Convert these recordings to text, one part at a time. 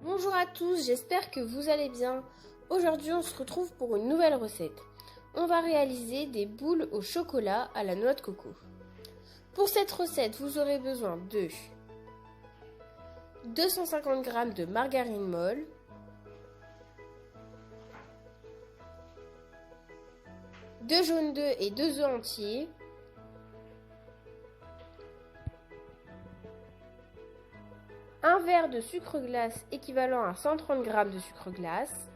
Bonjour à tous, j'espère que vous allez bien. Aujourd'hui, on se retrouve pour une nouvelle recette. On va réaliser des boules au chocolat à la noix de coco. Pour cette recette, vous aurez besoin de 250 g de margarine molle, deux jaunes d'œufs et 2 œufs entiers, un verre de sucre glace équivalent à 130 g de sucre glace,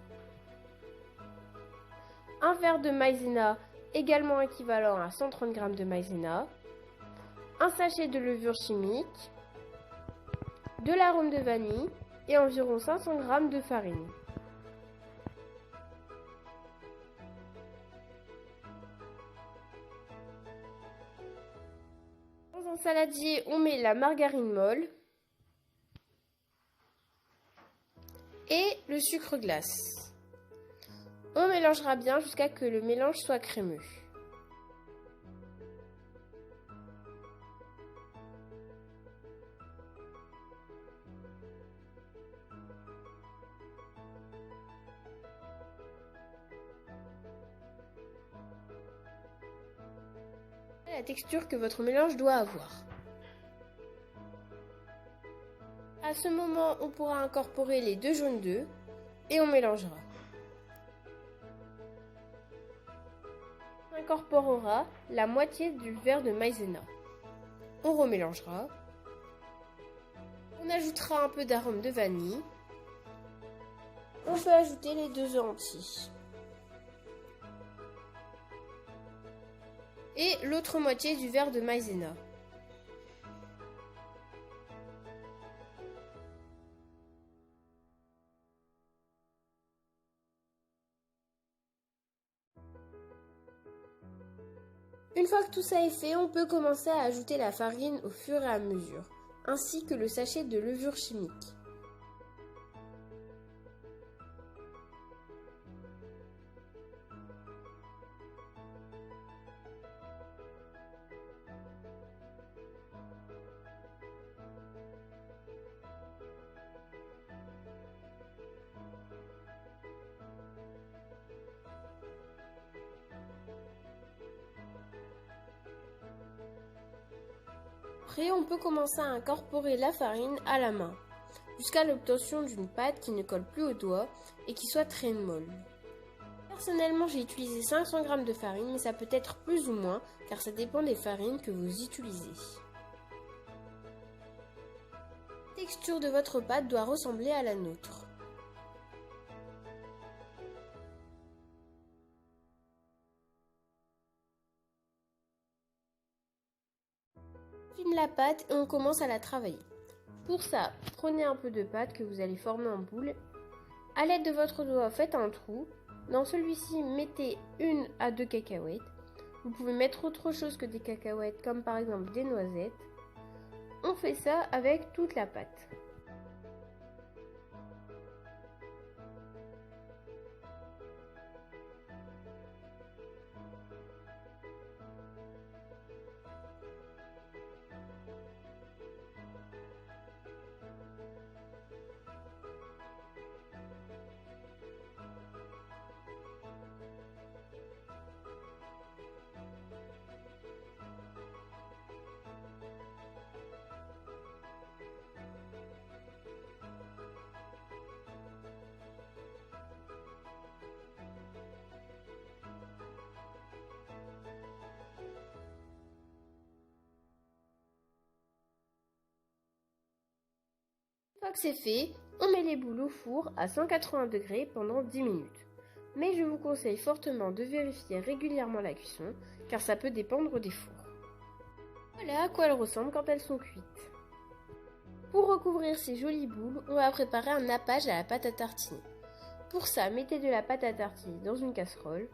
un verre de maïzena également équivalent à 130 g de maïzena, un sachet de levure chimique, de l'arôme de vanille et environ 500 g de farine. Dans un saladier, on met la margarine molle et le sucre glace. On mélangera bien jusqu'à ce que le mélange soit crémeux. La texture que votre mélange doit avoir. À ce moment, on pourra incorporer les 2 jaunes d'œufs et on mélangera. On incorporera la moitié du verre de maïzena. On remélangera. On ajoutera un peu d'arôme de vanille. On peut ajouter les 2 œufs entiers. Et l'autre moitié du verre de maïzena. Une fois que tout ça est fait, on peut commencer à ajouter la farine au fur et à mesure, ainsi que le sachet de levure chimique. Après, on peut commencer à incorporer la farine à la main, jusqu'à l'obtention d'une pâte qui ne colle plus aux doigts et qui soit très molle. Personnellement, j'ai utilisé 500 g de farine, mais ça peut être plus ou moins, car ça dépend des farines que vous utilisez. La texture de votre pâte doit ressembler à la nôtre. On filme la pâte et on commence à la travailler. Pour ça, prenez un peu de pâte que vous allez former en boule. À l'aide de votre doigt, faites un trou. Dans celui-ci, mettez 1 à 2 cacahuètes. Vous pouvez mettre autre chose que des cacahuètes, comme par exemple des noisettes. On fait ça avec toute la pâte. Une fois que c'est fait, on met les boules au four à 180 degrés pendant 10 minutes. Mais je vous conseille fortement de vérifier régulièrement la cuisson, car ça peut dépendre des fours. Voilà à quoi elles ressemblent quand elles sont cuites. Pour recouvrir ces jolies boules, on va préparer un nappage à la pâte à tartiner. Pour ça, mettez de la pâte à tartiner dans une casserole.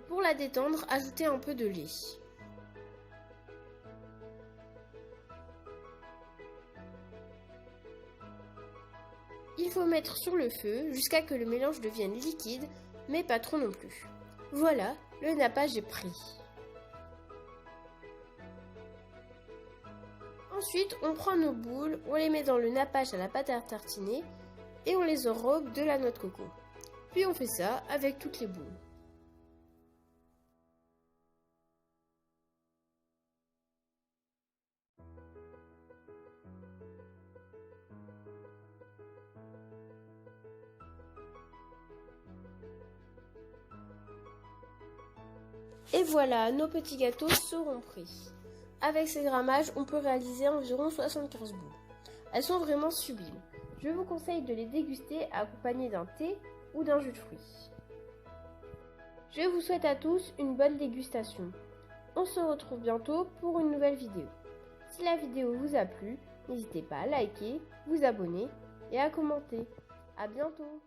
Pour la détendre, ajoutez un peu de lait. Il faut mettre sur le feu jusqu'à que le mélange devienne liquide, mais pas trop non plus. Voilà, le nappage est prêt. Ensuite, on prend nos boules, on les met dans le nappage à la pâte à tartiner et on les enrobe de la noix de coco. Puis on fait ça avec toutes les boules. Et voilà, nos petits gâteaux seront prêts. Avec ces grammages, on peut réaliser environ 75 boules. Elles sont vraiment sublimes. Je vous conseille de les déguster accompagnées d'un thé ou d'un jus de fruits. Je vous souhaite à tous une bonne dégustation. On se retrouve bientôt pour une nouvelle vidéo. Si la vidéo vous a plu, n'hésitez pas à liker, vous abonner et à commenter. À bientôt!